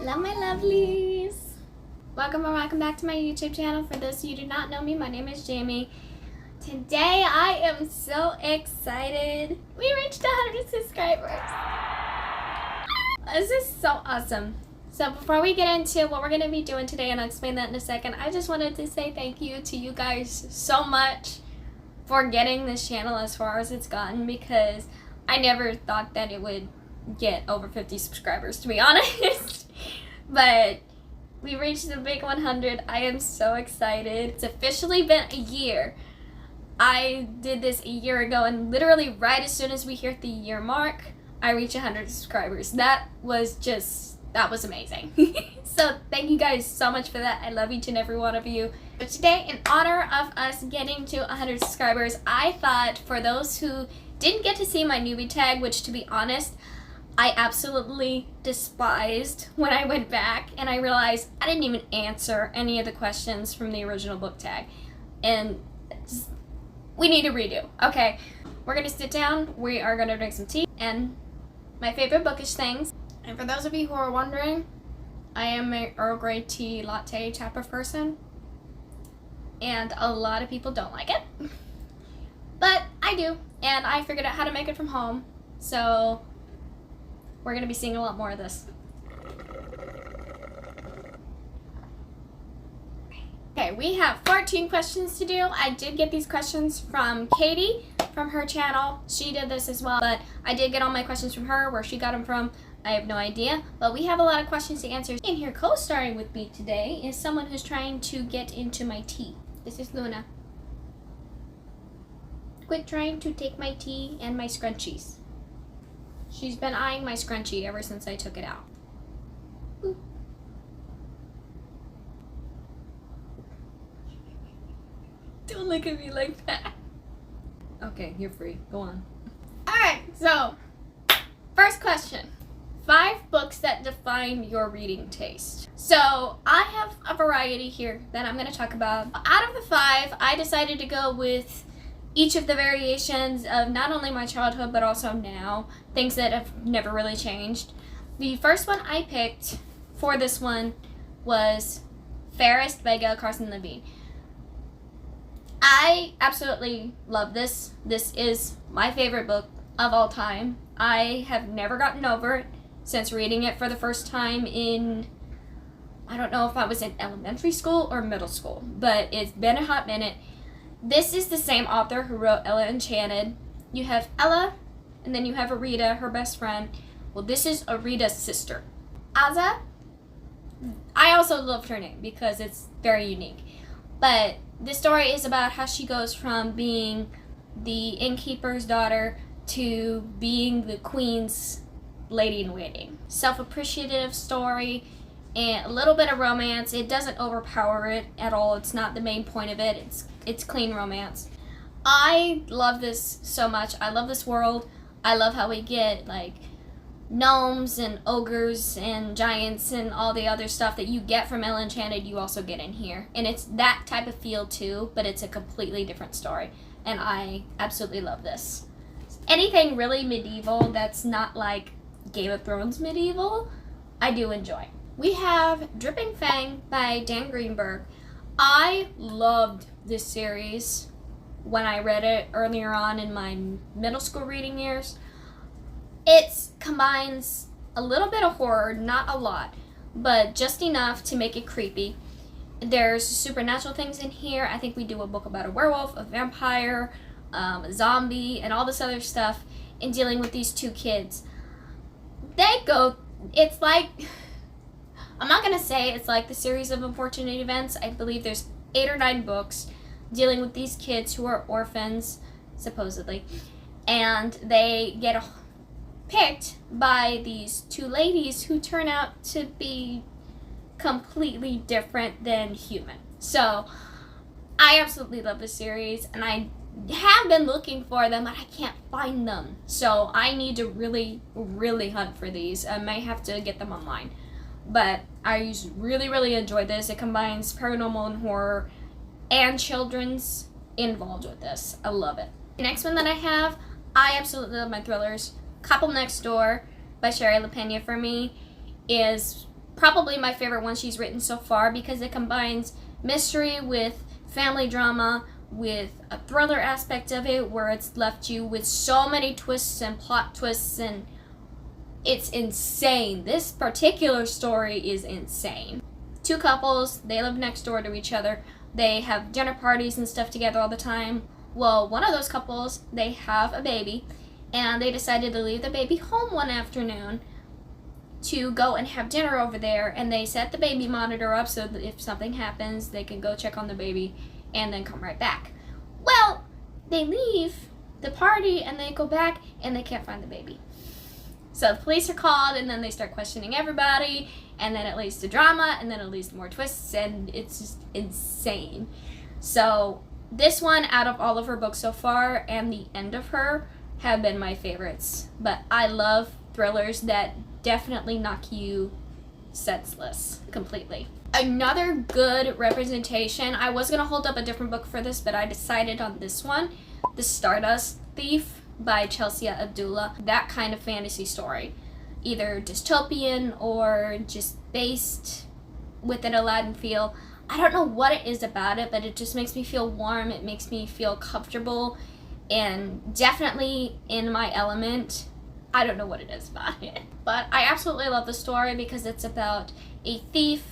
Hello my lovelies! Welcome back to my YouTube channel. For those of you who do not know me, my name is Jamie. Today I am so excited. We reached 100 subscribers. This is so awesome. So before we get into what we're going to be doing today, and I'll explain that in a second, I just wanted to say thank you to you guys so much for getting this channel as far as it's gotten, because I never thought that it would get over 50 subscribers, to be honest. But we reached the big 100. I am so excited. It's officially been a year. I did this a year ago, and literally right as soon as we hit the year mark, I reached 100 subscribers. That was amazing. So thank you guys so much for that. I love each and every one of you. But today, in honor of us getting to 100 subscribers, I thought for those who didn't get to see my newbie tag, which to be honest, I absolutely despised when I went back and I realized I didn't even answer any of the questions from the original book tag. And we need to redo. Okay, we're going to sit down, we are going to drink some tea, and my favorite bookish things. And for those of you who are wondering, I am a Earl Grey tea latte type of person. And a lot of people don't like it. But I do, and I figured out how to make it from home. So we're going to be seeing a lot more of this. Okay, we have 14 questions to do. I did get these questions from Katie from her channel. She did this as well, but I did get all my questions from her. Where she got them from, I have no idea. But we have a lot of questions to answer. In here co-starring with me today is someone who's trying to get into my tea. This is Luna. Quit trying to take my tea and my scrunchies. She's been eyeing my scrunchie ever since I took it out. Ooh. Don't look at me like that. Okay, you're free. Go on. Alright, so first question. 5 books that define your reading taste. So I have a variety here that I'm going to talk about. Out of the 5, I decided to go with each of the variations of not only my childhood but also now, things that have never really changed. The first one I picked for this one was Fairest by Gail Carson Levine. I absolutely love this. This is my favorite book of all time. I have never gotten over it since reading it for the first time in, I don't know if I was in elementary school or middle school, but it's been a hot minute. This is the same author who wrote Ella Enchanted. You have Ella, and then you have Arita, her best friend. Well, this is Arita's sister. Aza, I also loved her name because it's very unique. But this story is about how she goes from being the innkeeper's daughter to being the queen's lady-in-waiting. Self-appreciative story and a little bit of romance. It doesn't overpower it at all. It's not the main point of it. It's clean romance. I love this so much. I love this world. I love how we get like gnomes and ogres and giants and all the other stuff that you get from Ella Enchanted, you also get in here. And it's that type of feel too, but it's a completely different story. And I absolutely love this. Anything really medieval that's not like Game of Thrones medieval, I do enjoy. We have Dripping Fang by Dan Greenberg. I loved this series when I read it earlier on in my middle school reading years. It combines a little bit of horror, not a lot, but just enough to make it creepy. There's supernatural things in here. I think we do a book about a werewolf, a vampire, a zombie, and all this other stuff in dealing with these 2 kids. It's like, I'm not going to say it's like the series of unfortunate events. I believe there's 8 or 9 books dealing with these kids who are orphans, supposedly. And they get picked by these 2 ladies who turn out to be completely different than human. So, I absolutely love this series, and I have been looking for them, but I can't find them. So, I need to really, really hunt for these. I might have to get them online. But I really, really enjoyed this. It combines paranormal and horror and children's involved with this. I love it. The next one that I have, I absolutely love my thrillers. Couple Next Door by Sherry LaPena for me is probably my favorite one she's written so far because it combines mystery with family drama, with a thriller aspect of it where it's left you with so many twists and plot twists, and it's insane. This particular story is insane. Two couples, they live next door to each other. They have dinner parties and stuff together all the time. Well, one of those couples, they have a baby, and they decided to leave the baby home one afternoon to go and have dinner over there, and they set the baby monitor up so that if something happens, they can go check on the baby and then come right back. Well, they leave the party and they go back and they can't find the baby. So the police are called, and then they start questioning everybody, and then it leads to drama, and then it leads to more twists, and it's just insane. So this one, out of all of her books so far, and the end of her, have been my favorites. But I love thrillers that definitely knock you senseless completely. Another good representation, I was going to hold up a different book for this, but I decided on this one, The Stardust Thief by Chelsea Abdullah. That kind of fantasy story. Either dystopian or just based with an Aladdin feel. I don't know what it is about it, but it just makes me feel warm. It makes me feel comfortable and definitely in my element. I don't know what it is about it. But I absolutely love the story because it's about a thief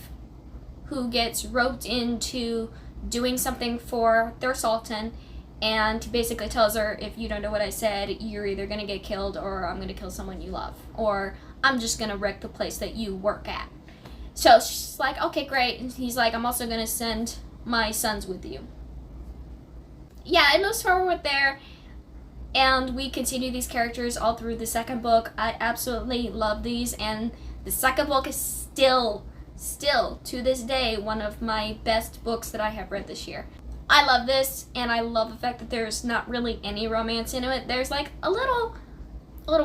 who gets roped into doing something for their sultan, and he basically tells her, if you don't do what I said, you're either going to get killed or I'm going to kill someone you love, or I'm just going to wreck the place that you work at. So she's like, okay, great. And he's like, I'm also going to send my sons with you. Yeah, it moves forward there, and we continue these characters all through the second book. I absolutely love these, and the second book is still to this day one of my best books that I have read this year. I love this, and I love the fact that there's not really any romance in it. There's like a little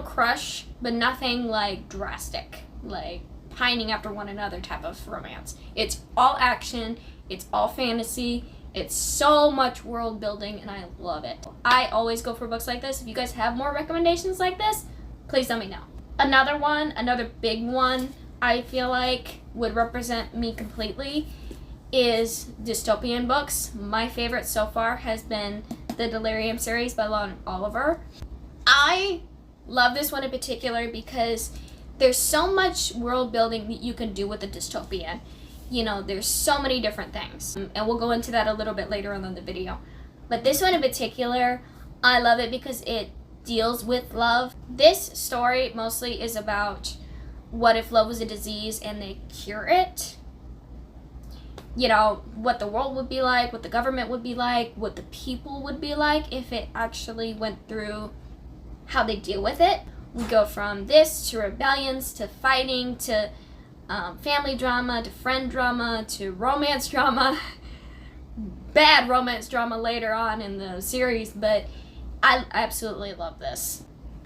crush, but nothing like drastic, like pining after one another type of romance. It's all action, it's all fantasy, it's so much world building, and I love it. I always go for books like this. If you guys have more recommendations like this, please let me know. Another one, another big one I feel like would represent me completely is dystopian books. My favorite so far has been the Delirium series by Lauren Oliver. I love this one in particular because there's so much world building that you can do with a dystopian. You know, there's so many different things, and we'll go into that a little bit later on in the video. But this one in particular, I love it because it deals with love. This story mostly is about what if love was a disease and they cure it. You know, what the world would be like, what the government would be like, what the people would be like if it actually went through how they deal with it. We go from this to rebellions to fighting to family drama to friend drama to romance drama. Bad romance drama later on in the series, but I absolutely love this.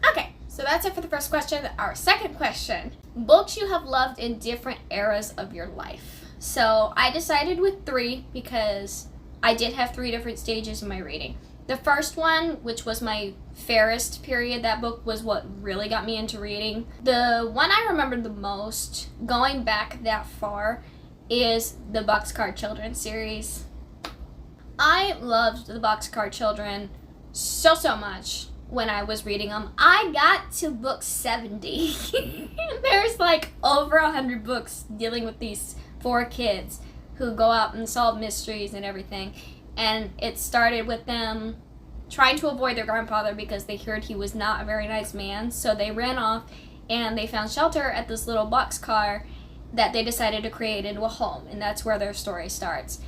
Okay, so that's it for the first question. Our second question, books you have loved in different eras of your life. So I decided with 3 because I did have 3 different stages in my reading. The first one, which was my fairest period, that book was what really got me into reading. The one I remember the most, going back that far, is the Boxcar Children series. I loved the Boxcar Children so much when I was reading them. I got to book 70. There's like over 100 books dealing with these 4 kids who go out and solve mysteries and everything. And it started with them trying to avoid their grandfather because they heard he was not a very nice man. So they ran off and they found shelter at this little boxcar that they decided to create into a home. And that's where their story starts.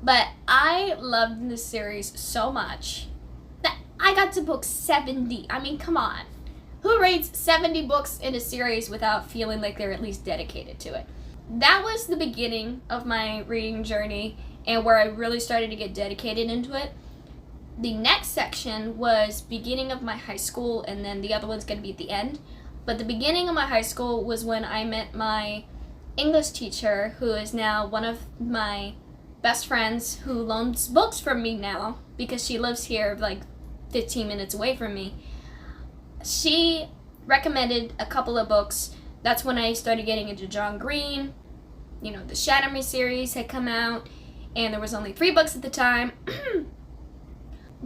But I loved this series so much that I got to book 70. I mean, come on. Who reads 70 books in a series without feeling like they're at least dedicated to it? That was the beginning of my reading journey and where I really started to get dedicated into it. The next section was beginning of my high school, and then the other one's going to be at the end. But the beginning of my high school was when I met my English teacher, who is now one of my best friends, who loans books from me now because she lives here like 15 minutes away from me. She recommended a couple of books. That's when I started getting into John Green, the Shatter Me series had come out, and there was only 3 books at the time.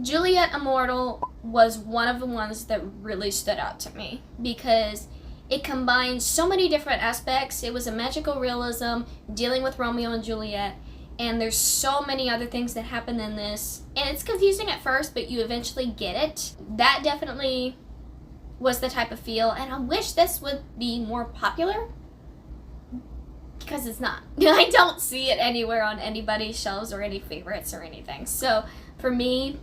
Juliet Immortal was one of the ones that really stood out to me because it combined so many different aspects. It was a magical realism dealing with Romeo and Juliet, and there's so many other things that happen in this, and it's confusing at first, but you eventually get it. That definitely was the type of feel, and I wish this would be more popular, because it's not. I don't see it anywhere on anybody's shelves or any favorites or anything. So for me,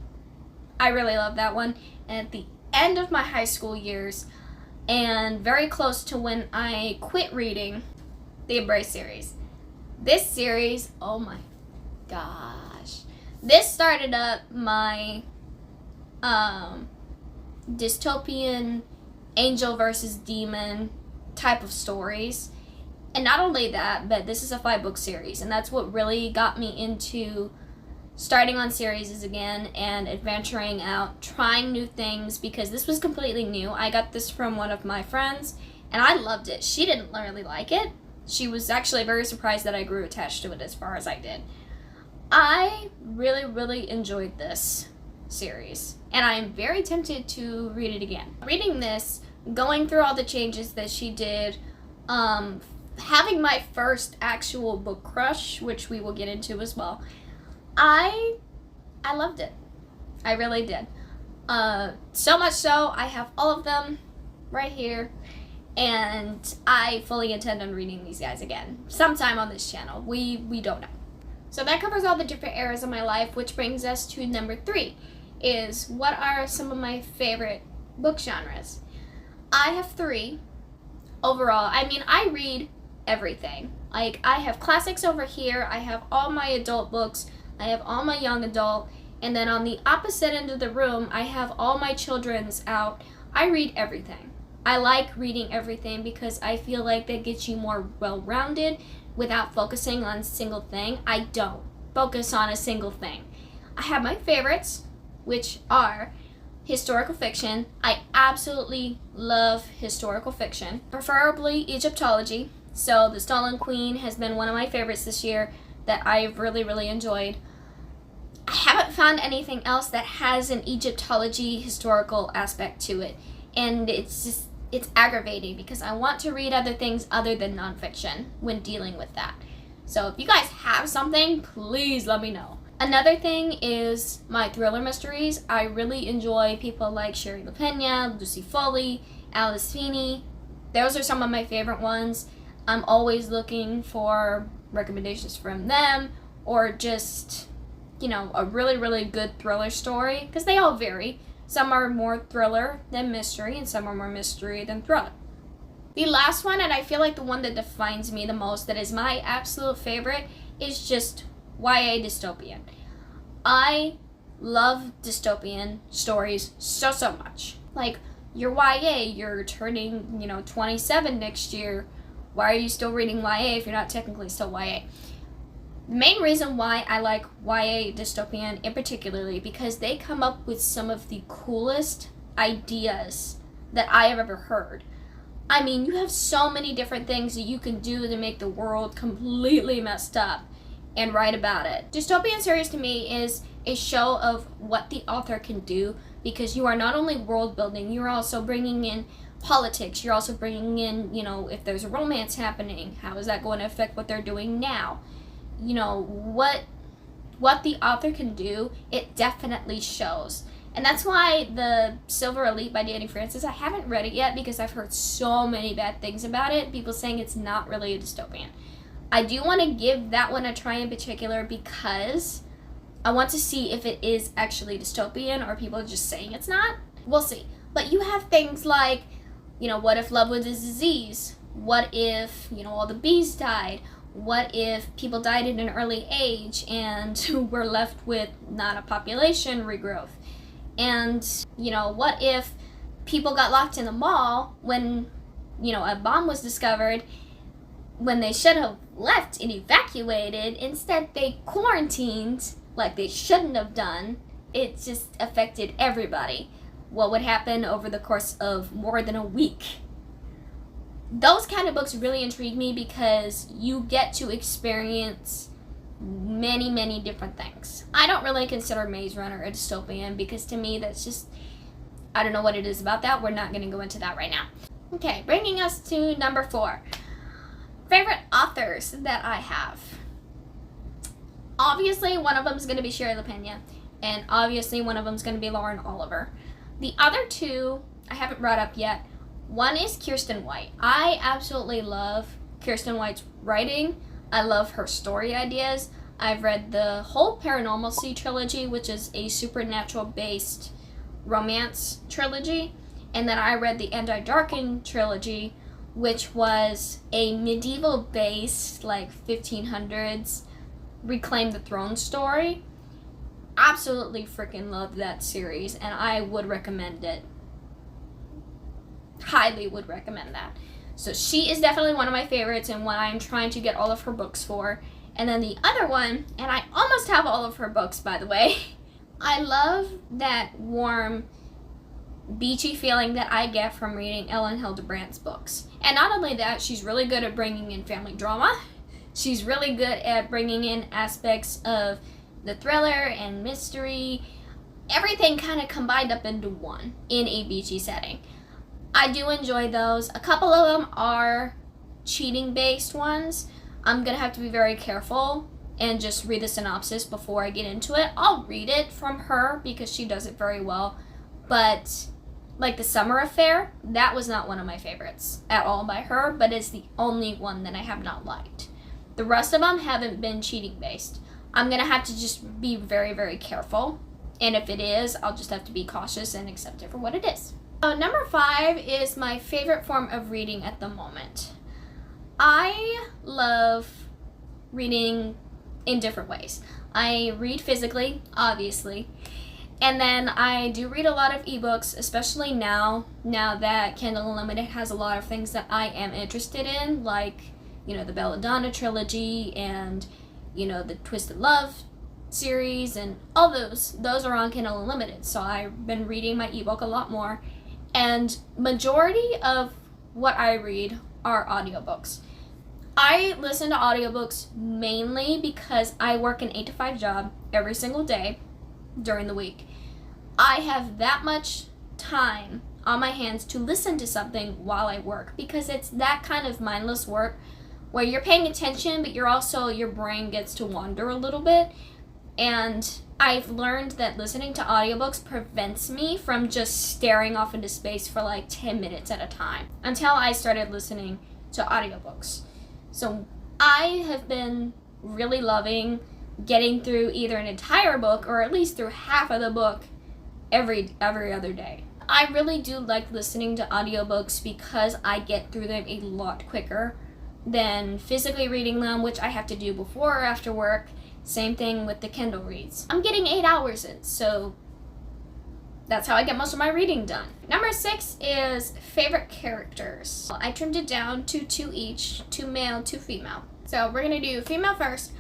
I really love that one. And at the end of my high school years, and very close to when I quit reading the Embrace series, this series, oh my gosh, this started up my dystopian angel versus demon type of stories. And not only that, but this is a 5-book series, and that's what really got me into starting on series again and adventuring out, trying new things, because this was completely new. I got this from one of my friends, and I loved it. She didn't really like it. She was actually very surprised that I grew attached to it as far as I did. I really, really enjoyed this series, and I am very tempted to read it again. Reading this, going through all the changes that she did, having my first actual book crush, which we will get into as well, I loved it. I really did. So much so, I have all of them right here, and I fully intend on reading these guys again sometime on this channel. We don't know. So that covers all the different eras of my life, which brings us to number 3, is what are some of my favorite book genres? I have 3 overall. I mean, I read everything. Like, I have classics over here, I have all my adult books, I have all my young adult, and then on the opposite end of the room, I have all my children's out. I read everything. I like reading everything because I feel like that gets you more well-rounded without focusing on a single thing. I don't focus on a single thing. I have my favorites, which are historical fiction. I absolutely love historical fiction, preferably Egyptology. So The Stolen Queen has been one of my favorites this year that I've really, really enjoyed. I haven't found anything else that has an Egyptology historical aspect to it, and it's aggravating because I want to read other things other than nonfiction when dealing with that. So if you guys have something, please let me know. Another thing is my thriller mysteries. I really enjoy people like Sherry LaPena, Lucy Foley, Alice Feeney. Those are some of my favorite ones. I'm always looking for recommendations from them, or just, a really, really good thriller story, because they all vary. Some are more thriller than mystery, and some are more mystery than thriller. The last one, and I feel like the one that defines me the most, that is my absolute favorite, is just YA dystopian. I love dystopian stories so much. Like, you're YA, you're turning, 27 next year. Why are you still reading YA if you're not technically still YA? The main reason why I like YA dystopian in particularly, because they come up with some of the coolest ideas that I have ever heard. I mean, you have so many different things that you can do to make the world completely messed up and write about it. Dystopian series to me is a show of what the author can do, because you are not only world building, you're also bringing in politics, you're also bringing in, if there's a romance happening, how is that going to affect what they're doing now? What the author can do, it definitely shows. And that's why the Silver Elite by Danny Francis, I haven't read it yet because I've heard so many bad things about it, people saying it's not really a dystopian. I do want to give that one a try in particular because I want to see if it is actually dystopian or people are just saying it's not. We'll see. But you have things like, what if love was a disease? What if, all the bees died? What if people died at an early age and we're left with not a population regrowth? And, what if people got locked in the mall when, a bomb was discovered, when they should have left and evacuated? Instead, they quarantined like they shouldn't have done. It just affected everybody. What would happen over the course of more than a week? those kind of books really intrigue me because you get to experience many, many different things. I don't really consider Maze Runner a dystopian because to me that's just, I don't know what it is about that. We're not going to go into that right now. Okay, bringing us to number 4. Favorite authors that I have. Obviously, one of them is going to be Shirley LaPena, and obviously one of them is going to be Lauren Oliver. The other two I haven't brought up yet. One is Kiersten White. I absolutely love Kiersten White's writing. I love her story ideas. I've read the whole Paranormalcy trilogy, which is a supernatural-based romance trilogy. And then I read the Anti-Darken trilogy, which was a medieval-based, like 1500s, Reclaim the Throne story. Absolutely freaking love that series, and I would recommend it. Highly would recommend that. So she is definitely one of my favorites and one I'm trying to get all of her books for. And then the other one, and I almost have all of her books, by the way. I love that warm, beachy feeling that I get from reading Ellen Hildebrandt's books. And not only that, she's really good at bringing in family drama. She's really good at bringing in aspects of the thriller and mystery. Everything kind of combined up into one in a beachy setting. I do enjoy those. A couple of them are cheating-based ones. I'm going to have to be very careful and just read the synopsis before I get into it. I'll read it from her because she does it very well. But, like The Summer Affair, that was not one of my favorites at all by her, but it's the only one that I have not liked. The rest of them haven't been cheating-based. I'm going to have to just be very, very careful. And if it is, I'll just have to be cautious and accept it for what it is. Number 5 is my favorite form of reading at the moment. I love reading in different ways. I read physically, obviously, and then I do read a lot of ebooks, especially now that Kindle Unlimited has a lot of things that I am interested in, like, you know, the Belladonna trilogy and, you know, the Twisted Love series and all those are on Kindle Unlimited. So I've been reading my ebook a lot more. And majority of what I read are audiobooks. I listen to audiobooks mainly because I work an 8 to 5 job every single day during the week. I have that much time on my hands to listen to something while I work because it's that kind of mindless work where you're paying attention, but your brain gets to wander a little bit. And I've learned that listening to audiobooks prevents me from just staring off into space for like 10 minutes at a time until I started listening to audiobooks. So I have been really loving getting through either an entire book or at least through half of the book every other day. I really do like listening to audiobooks because I get through them a lot quicker than physically reading them, which I have to do before or after work. Same thing with the Kindle reads. I'm getting 8 hours in, so that's how I get most of my reading done. Number 6 is favorite characters. I trimmed it down to 2 each, 2 male, 2 female. So we're gonna do female first.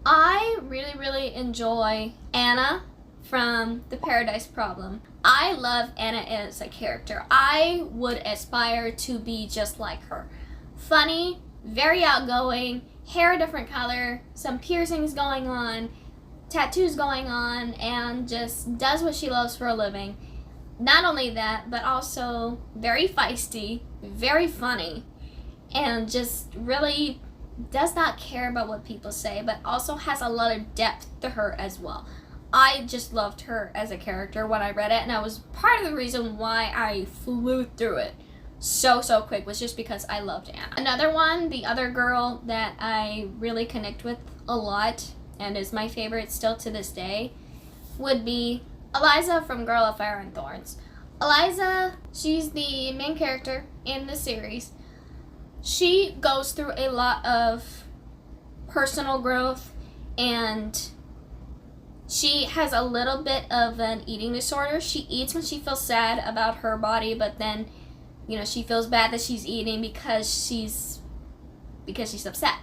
I really, really enjoy Anna from The Paradise Problem. I love Anna as a character. I would aspire to be just like her. Funny, very outgoing, hair a different color, some piercings going on, tattoos going on, and just does what she loves for a living. Not only that, but also very feisty, very funny, and just really does not care about what people say, but also has a lot of depth to her as well. I just loved her as a character when I read it, and that was part of the reason why I flew through it so quick, was just because I loved Anna. Another one, the other girl that I really connect with a lot and is my favorite still to this day, would be Eliza from Girl of Fire and Thorns. Eliza, she's the main character in the series. She goes through a lot of personal growth, and she has a little bit of an eating disorder. She eats when she feels sad about her body, but then, you know, she feels bad that she's eating because she's upset.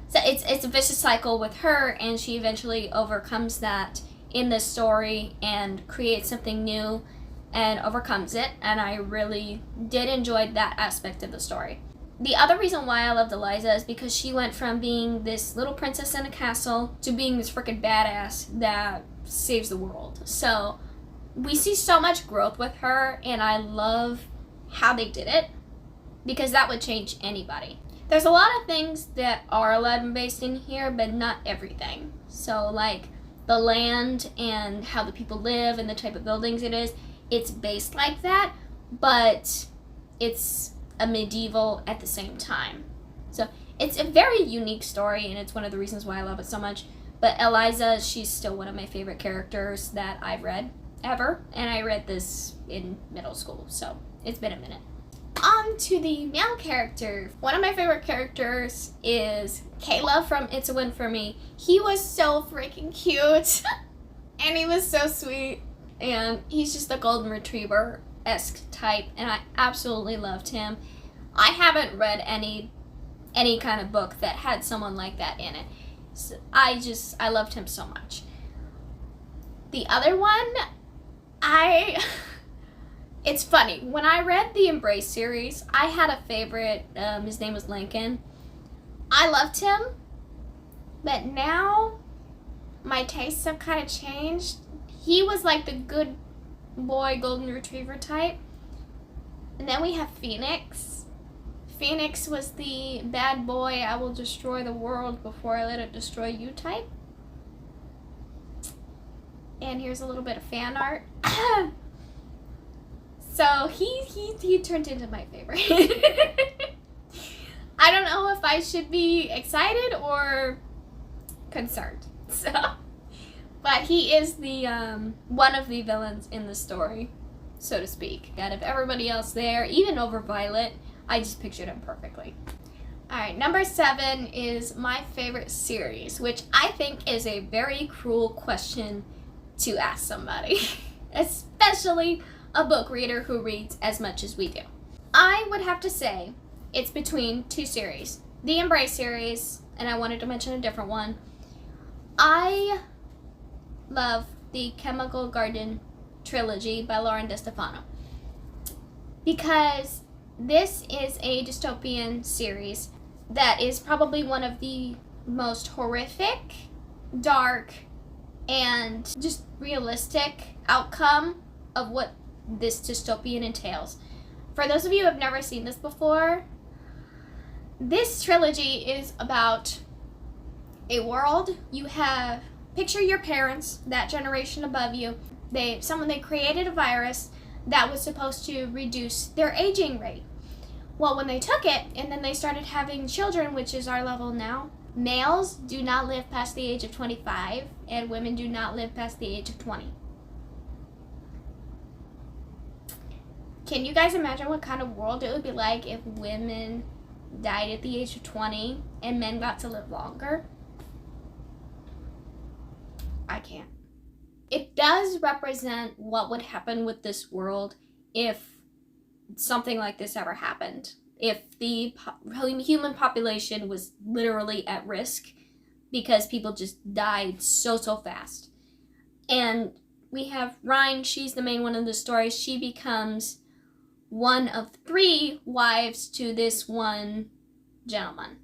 So it's a vicious cycle with her, and she eventually overcomes that in this story and creates something new and overcomes it, and I really did enjoy that aspect of the story. The other reason why I loved Eliza is because she went from being this little princess in a castle to being this freaking badass that saves the world. So we see so much growth with her, and I love how they did it, because that would change anybody. There's a lot of things that are Aladdin based in here, but not everything. So like the land and how the people live and the type of buildings it is, it's based like that, but it's a medieval at the same time. So it's a very unique story, and it's one of the reasons why I love it so much. But Eliza, she's still one of my favorite characters that I've read ever, and I read this in middle school, so it's been a minute. On to the male character. One of my favorite characters is Caleb from It's a Win for Me. He was so freaking cute and he was so sweet, and he's just the golden retriever-esque type, and I absolutely loved him. I haven't read any kind of book that had someone like that in it. So I loved him so much. The other one, it's funny. When I read the Embrace series, I had a favorite. His name was Lincoln. I loved him, but now my tastes have kind of changed. He was like the good boy golden retriever type. And then we have Phoenix. Phoenix was the bad boy, I will destroy the world before I let it destroy you type. And here's a little bit of fan art. So he turned into my favorite. I don't know if I should be excited or concerned. So, but he is the one of the villains in the story, so to speak. Out of everybody else there, even over Violet, I just pictured him perfectly. Alright, number 7 is my favorite series, which I think is a very cruel question to ask somebody, especially a book reader who reads as much as we do. I would have to say it's between two series. The Embrace series, and I wanted to mention a different one. I love the Chemical Garden trilogy by Lauren DeStefano, because this is a dystopian series that is probably one of the most horrific, dark, and just realistic outcome of what this dystopian entails. For those of you who have never seen this before, this trilogy is about a world. You have, picture your parents, that generation above you. They created a virus that was supposed to reduce their aging rate. Well, when they took it and then they started having children, which is our level now, males do not live past the age of 25 and women do not live past the age of 20. Can you guys imagine what kind of world it would be like if women died at the age of 20 and men got to live longer? I can't. It does represent what would happen with this world if something like this ever happened. If the human population was literally at risk because people just died so fast. And we have Rhine, she's the main one in the story. She becomes one of 3 wives to this one gentleman.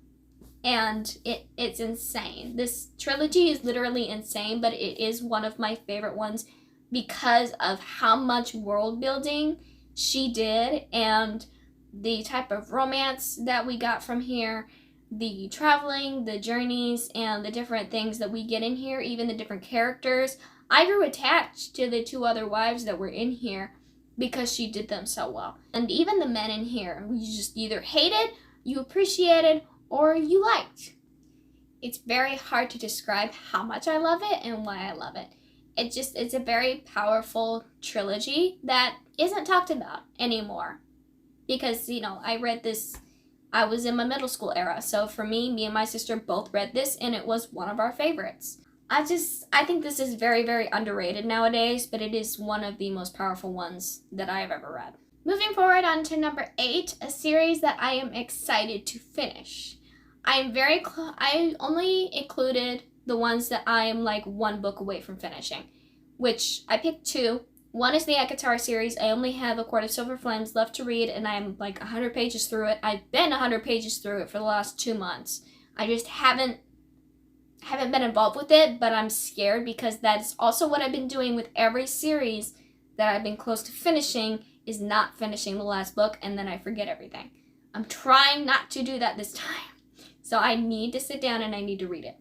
And it's insane. This trilogy is literally insane, but it is one of my favorite ones because of how much world building she did and the type of romance that we got from here, the traveling, the journeys, and the different things that we get in here, even the different characters. I grew attached to the 2 other wives that were in here because she did them so well. And even the men in here, you just either hated, you appreciated, or you liked. It's very hard to describe how much I love it and why I love it. It's a very powerful trilogy that isn't talked about anymore. Because, I read this, I was in my middle school era. So for me and my sister both read this, and it was one of our favorites. I think this is very, very underrated nowadays, but it is one of the most powerful ones that I have ever read. Moving forward on to number 8, a series that I am excited to finish. I only included the ones that I am like 1 book away from finishing, which I picked 2. One is the ACOTAR series. I only have A Court of Silver Flames left to read, and I'm like 100 pages through it. I've been 100 pages through it for the last 2 months. I just haven't been involved with it, but I'm scared because that's also what I've been doing with every series that I've been close to finishing, is not finishing the last book, and then I forget everything. I'm trying not to do that this time. So I need to sit down and I need to read it.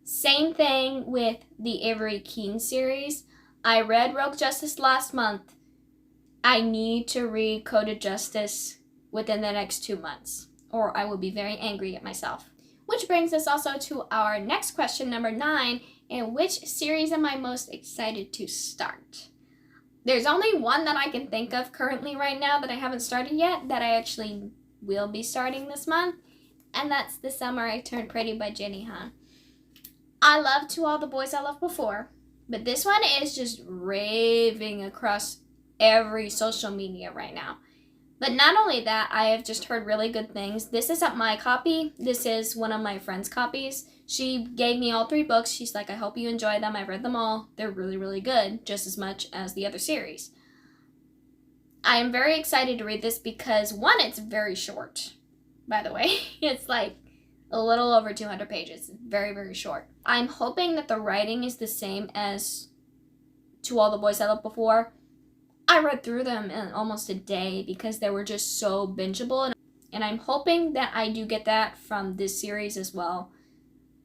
Same thing with the Avery Keene series. I read Rogue Justice last month. I need to read Coded Justice within the next 2 months, or I will be very angry at myself. Which brings us also to our next question, number 9, and which series am I most excited to start? There's only one that I can think of currently right now that I haven't started yet, that I actually will be starting this month, and that's The Summer I Turned Pretty by Jenny Han. I love To All the Boys I Loved Before, but this one is just raving across every social media right now. But not only that, I have just heard really good things. This isn't my copy. This is one of my friend's copies. She gave me all 3 books. She's like, I hope you enjoy them. I've read them all. They're really, really good, just as much as the other series. I am very excited to read this because, one, it's very short, by the way. It's like a little over 200 pages. Very, very short. I'm hoping that the writing is the same as To All the Boys I Loved Before. I read through them in almost a day because they were just so bingeable, and I'm hoping that I do get that from this series as well.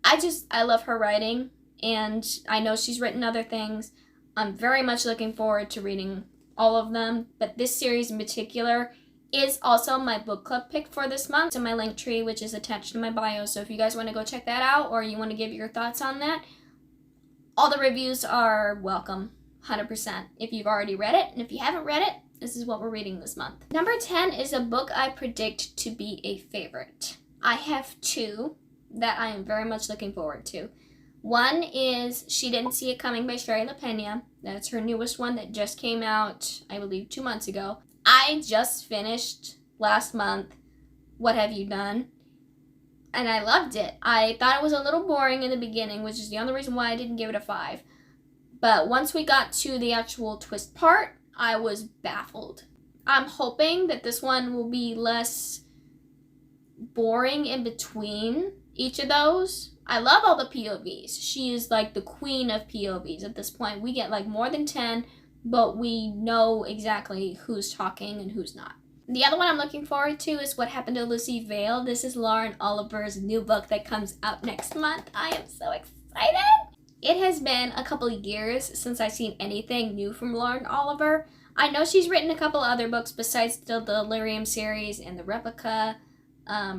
I love her writing, and I know she's written other things. I'm very much looking forward to reading all of them, but this series in particular is also my book club pick for this month. It's in my link tree, which is attached to my bio, so if you guys want to go check that out or you want to give your thoughts on that, all the reviews are welcome. 100% if you've already read it, and if you haven't read it, this is what we're reading this month. Number 10 is a book I predict to be a favorite. I have 2 that I am very much looking forward to. One is She Didn't See It Coming by Sherry LaPena. That's her newest one that just came out, I believe, 2 months ago. I just finished last month What Have You Done? And I loved it. I thought it was a little boring in the beginning, which is the only reason why I didn't give it a 5. But once we got to the actual twist part, I was baffled. I'm hoping that this one will be less boring in between each of those. I love all the POVs. She is like the queen of POVs at this point. We get like more than 10, but we know exactly who's talking and who's not. The other one I'm looking forward to is What Happened to Lucy Vale. This is Lauren Oliver's new book that comes out next month. I am so excited. It has been a couple of years since I've seen anything new from Lauren Oliver. I know she's written a couple other books besides the Delirium series and the Replica,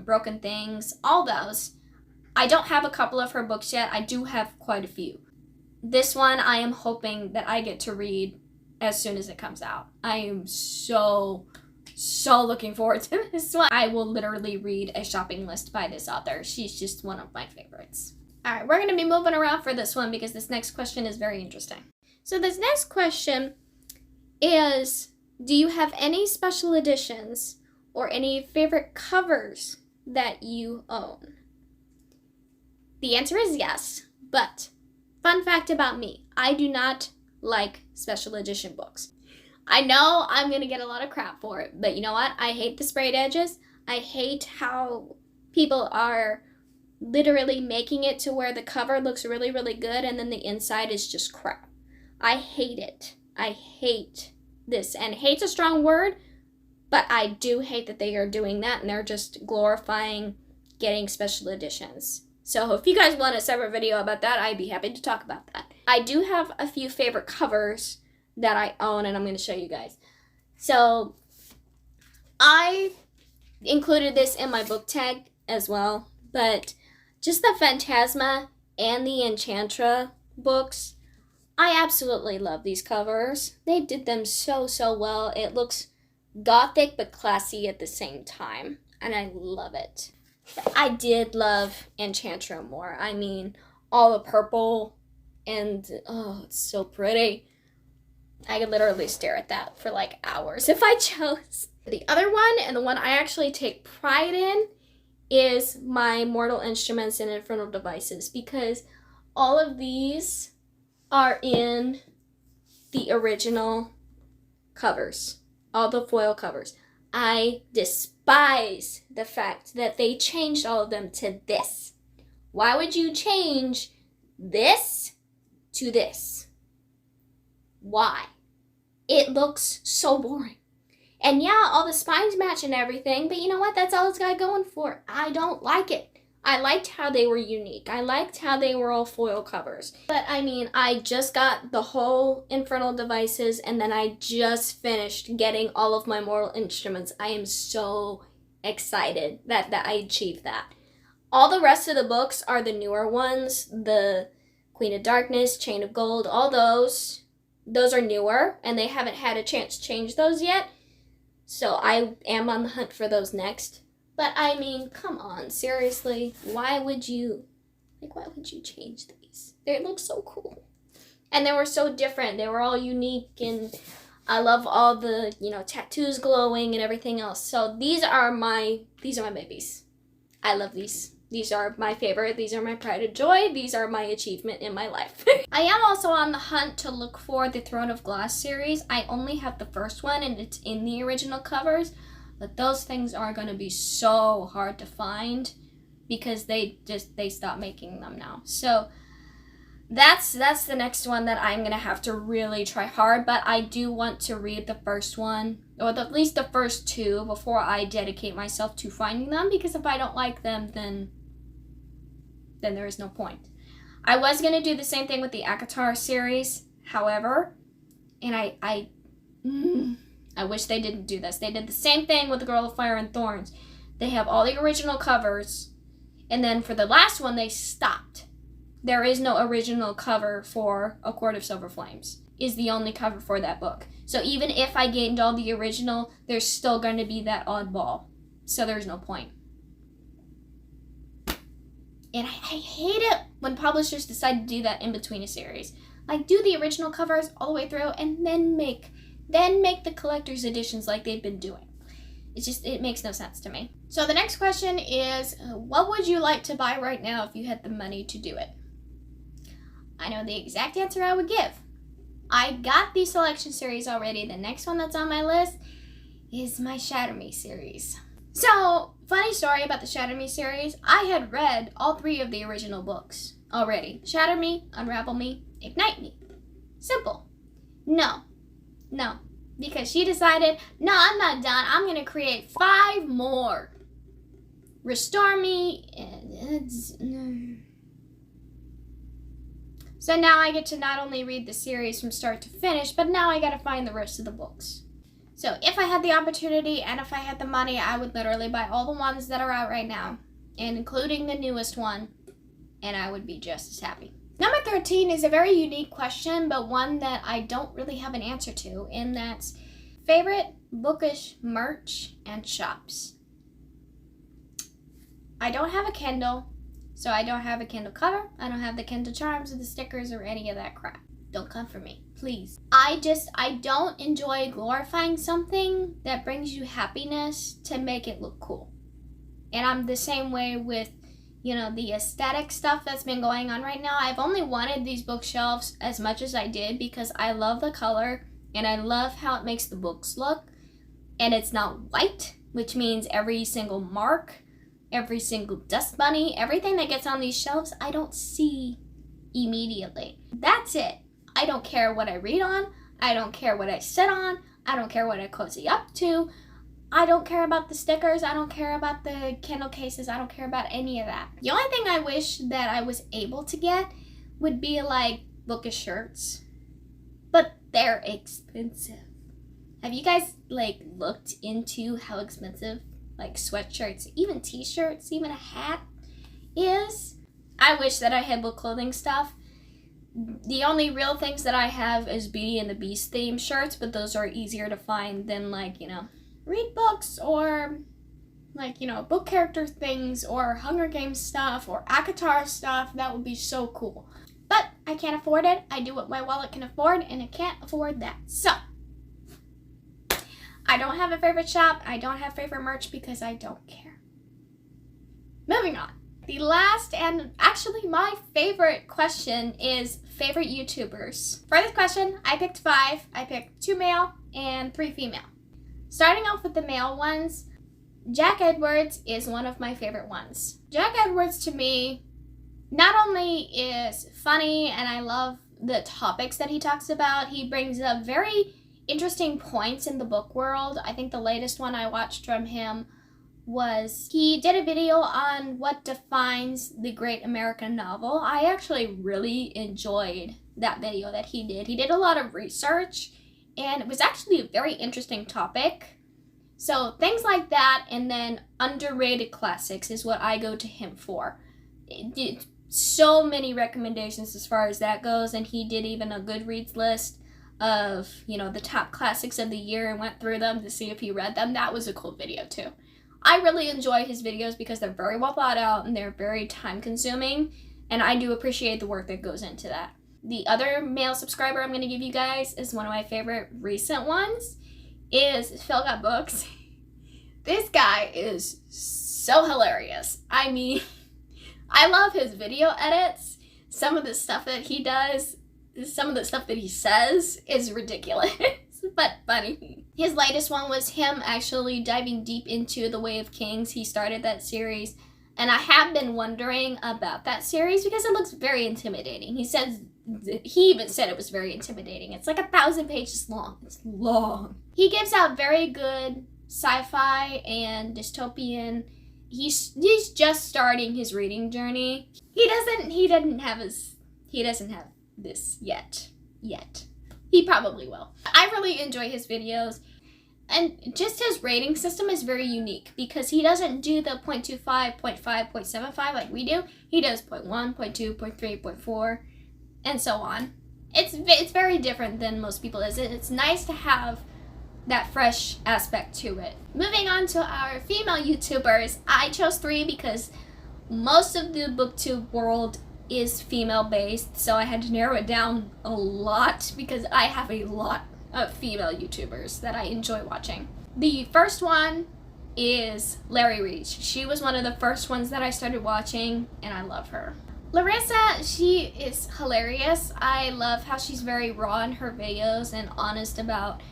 Broken Things, all those. I don't have a couple of her books yet. I do have quite a few. This one I am hoping that I get to read as soon as it comes out. I am so looking forward to this one. I will literally read a shopping list by this author. She's just one of my favorites. Alright, we're going to be moving around for this one because this next question is very interesting. So this next question is, do you have any special editions or any favorite covers that you own? The answer is yes, but fun fact about me, I do not like special edition books. I know I'm going to get a lot of crap for it, but you know what? I hate the sprayed edges. I hate how people are literally making it to where the cover looks really, really good and then the inside is just crap. I hate it. I hate this. And hate's a strong word, but I do hate that they are doing that and they're just glorifying getting special editions. So if you guys want a separate video about that, I'd be happy to talk about that. I do have a few favorite covers that I own and I'm going to show you guys. So I included this in my book tag as well, but just the Phantasma and the Enchantra books, I absolutely love these covers. They did them so well. It looks gothic but classy at the same time, and I love it. But I did love Enchantra more. I mean, all the purple, and oh, it's so pretty. I could literally stare at that for like hours if I chose. The other one, and the one I actually take pride in, is my Mortal Instruments and Infernal Devices, because all of these are in the original covers, all the foil covers. I despise the fact that they changed all of them to this. Why would you change this to this? Why? It looks so boring. And yeah, all the spines match and everything, but you know what? That's all it's got going for. I don't like it. I liked how they were unique. I liked how they were all foil covers. But I mean, I just got the whole Infernal Devices, and then I just finished getting all of my Mortal Instruments. I am so excited that I achieved that. All the rest of the books are the newer ones. The Queen of Darkness, Chain of Gold, all those. Those are newer, and they haven't had a chance to change those yet. So I am on the hunt for those next. But I mean, come on, seriously, why would you change these? They look so cool. And they were so different. They were all unique, and I love all the, tattoos glowing and everything else. So these are my babies. I love these. These are my favorite. These are my pride and joy. These are my achievement in my life. I am also on the hunt to look for the Throne of Glass series. I only have the first one, and it's in the original covers. But those things are going to be so hard to find because they stopped making them now. So that's the next one that I'm going to have to really try hard. But I do want to read the first one, or at least the first two, before I dedicate myself to finding them. Because if I don't like them, then there is no point. I was going to do the same thing with the ACOTAR series, however, and I wish they didn't do this. They did the same thing with The Girl of Fire and Thorns. They have all the original covers, and then for the last one, they stopped. There is no original cover for A Court of Silver Flames. Is the only cover for that book. So even if I gained all the original, there's still going to be that oddball. So there's no point. And I hate it when publishers decide to do that in between a series. Like, do the original covers all the way through and then make the collector's editions like they've been doing. It makes no sense to me. So the next question is, what would you like to buy right now if you had the money to do it? I know the exact answer I would give. I got the selection series already. The next one that's on my list is my Shatter Me series. So, funny story about the Shatter Me series. I had read all 3 of the original books already. Shatter Me, Unravel Me, Ignite Me. Simple. No. Because she decided, no, I'm not done. I'm going to create 5 more. Restore Me. So now I get to not only read the series from start to finish, but now I got to find the rest of the books. So if I had the opportunity and if I had the money, I would literally buy all the ones that are out right now, and including the newest one, and I would be just as happy. Number 13 is a very unique question, but one that I don't really have an answer to, and that's favorite bookish merch and shops. I don't have a Kindle, so I don't have a Kindle cover. I don't have the Kindle charms or the stickers or any of that crap. Don't come for me, please. I don't enjoy glorifying something that brings you happiness to make it look cool. And I'm the same way with, the aesthetic stuff that's been going on right now. I've only wanted these bookshelves as much as I did because I love the color and I love how it makes the books look. And it's not white, which means every single mark, every single dust bunny, everything that gets on these shelves, I don't see immediately. That's it. I don't care what I read on. I don't care what I sit on. I don't care what I cozy up to. I don't care about the stickers. I don't care about the Kindle cases. I don't care about any of that. The only thing I wish that I was able to get would be like bookish shirts. But they're expensive. Have you guys looked into how expensive sweatshirts, even t-shirts, even a hat is? I wish that I had book clothing stuff. The only real things that I have is Beauty and the Beast theme shirts, but those are easier to find than read books or book character things or Hunger Games stuff or ACOTAR stuff. That would be so cool. But I can't afford it. I do what my wallet can afford, and I can't afford that. So I don't have a favorite shop. I don't have favorite merch because I don't care. Moving on. The last and actually my favorite question is favorite YouTubers. For this question, I picked 5. I picked 2 male, and 3 female. Starting off with the male ones, Jack Edwards is one of my favorite ones. Jack Edwards to me not only is funny, and I love the topics that he talks about, he brings up very interesting points in the book world. I think the latest one I watched from him was he did a video on what defines the great American novel. I actually really enjoyed that video that he did. He did a lot of research, and it was actually a very interesting topic. So things like that, and then underrated classics is what I go to him for. It did so many recommendations as far as that goes, and he did even a Goodreads list of, the top classics of the year and went through them to see if he read them. That was a cool video too. I really enjoy his videos because they're very well thought out and they're very time consuming, and I do appreciate the work that goes into that. The other male subscriber I'm going to give you guys is one of my favorite recent ones, is Phil Got Books. This guy is so hilarious. I mean, I love his video edits. Some of the stuff that he does, some of the stuff that he says is ridiculous, but funny. His latest one was him actually diving deep into The Way of Kings. He started that series, and I have been wondering about that series because it looks very intimidating. He even said it was very intimidating. It's like 1,000 pages long. It's long. He gives out very good sci-fi and dystopian. He's just starting his reading journey. He doesn't have this yet. He probably will. I really enjoy his videos, and just his rating system is very unique because he doesn't do the 0.25, 0.5, 0.75 like we do. He does 0.1, 0.2, 0.3, 0.4, and so on. It's very different than most people. It's nice to have that fresh aspect to it. Moving on to our female YouTubers, I chose 3 because most of the booktube world is female based, so I had to narrow it down a lot because I have a lot of female YouTubers that I enjoy watching. The first one is Larry Reach. She was one of the first ones that I started watching, and I love her. Larissa, she is hilarious. I love how she's very raw in her videos and honest about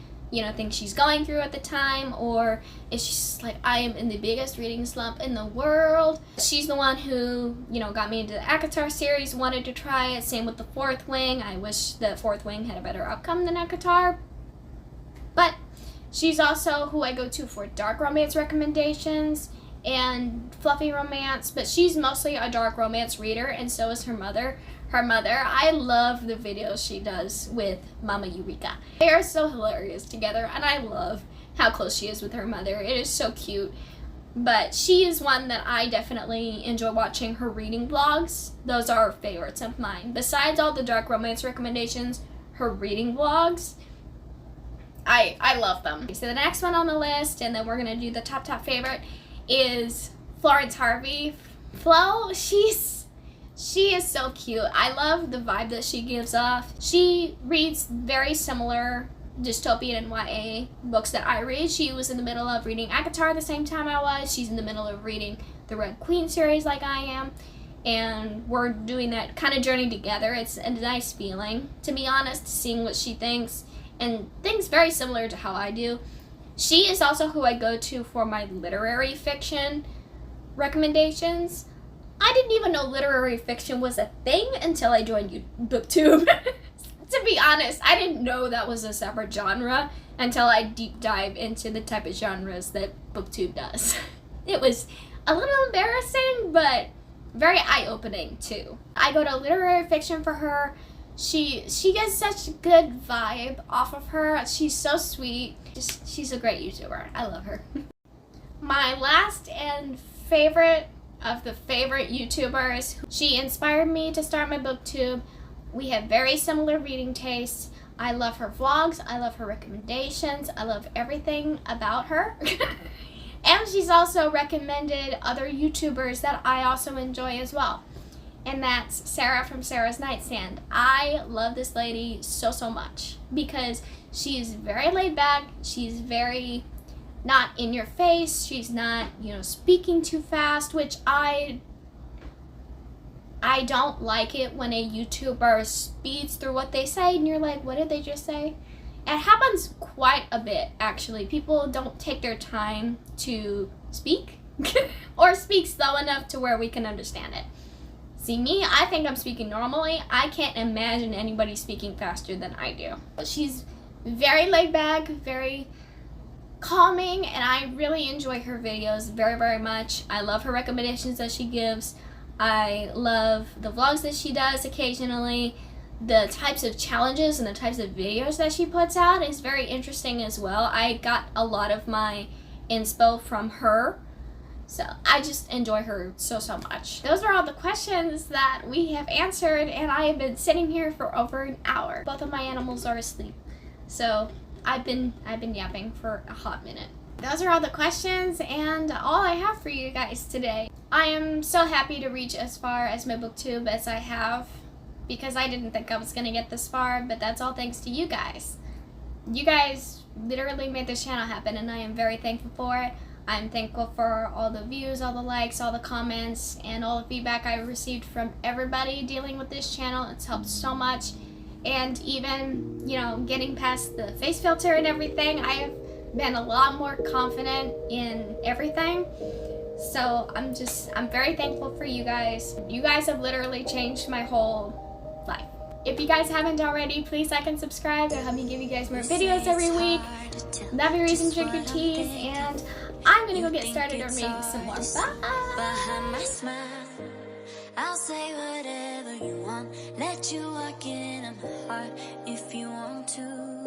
things she's going through at the time, or if she's just like, I am in the biggest reading slump in the world. She's the one who, got me into the ACOTAR series, wanted to try it. Same with the Fourth Wing. I wish the Fourth Wing had a better outcome than ACOTAR. But she's also who I go to for dark romance recommendations and fluffy romance, but she's mostly a dark romance reader, and so is her mother. I love the videos she does with Mama Eureka. They are so hilarious together, and I love how close she is with her mother. It is so cute. But she is one that I definitely enjoy watching her reading vlogs. Those are favorites of mine. Besides all the dark romance recommendations, her reading vlogs, I love them. So the next one on the list, and then we're going to do the top favorite, is Florence Harvey. Flo, she is so cute. I love the vibe that she gives off. She reads very similar dystopian and YA books that I read. She was in the middle of reading ACOTAR the same time I was. She's in the middle of reading the Red Queen series like I am. And we're doing that kind of journey together. It's a nice feeling, to be honest, seeing what she thinks. And things very similar to how I do. She is also who I go to for my literary fiction recommendations. I didn't even know literary fiction was a thing until I joined BookTube. To be honest, I didn't know that was a separate genre until I deep dive into the type of genres that BookTube does. It was a little embarrassing, but very eye-opening too. I go to literary fiction for her. She gets such a good vibe off of her. She's so sweet. She's a great YouTuber. I love her. My last and favorite of the favorite YouTubers. She inspired me to start my BookTube. We have very similar reading tastes. I love her vlogs. I love her recommendations. I love everything about her. And she's also recommended other YouTubers that I also enjoy as well. And that's Sarah from Sarah's Nightstand. I love this lady so much because she's very laid back. She's very not in your face. She's not, speaking too fast, which I don't like it when a YouTuber speeds through what they say and you're like, what did they just say? It happens quite a bit, actually. People don't take their time to speak or speak slow enough to where we can understand it. See, me, I think I'm speaking normally. I can't imagine anybody speaking faster than I do. She's very laid back, very calming, and I really enjoy her videos very, very much. I love her recommendations that she gives. I love the vlogs that she does occasionally. The types of challenges and the types of videos that she puts out is very interesting as well. I got a lot of my inspo from her, so I just enjoy her so much. Those are all the questions that we have answered, and I have been sitting here for over an hour. Both of my animals are asleep, so I've been yapping for a hot minute. Those are all the questions and all I have for you guys today. I am so happy to reach as far as my booktube as I have, because I didn't think I was gonna get this far, but that's all thanks to you guys. You guys literally made this channel happen, and I am very thankful for it. I'm thankful for all the views, all the likes, all the comments, and all the feedback I've received from everybody dealing with this channel. It's helped so much. And even, you know, getting past the face filter and everything, I have been a lot more confident in everything. So I'm very thankful for you guys. You guys have literally changed my whole life. If you guys haven't already, please like and subscribe. It'll help me give you guys more videos every week. Love your reason, drink your teas, and I'm gonna go get started on reading some more. Bye! I'll say whatever you want, let you walk in on my heart if you want to.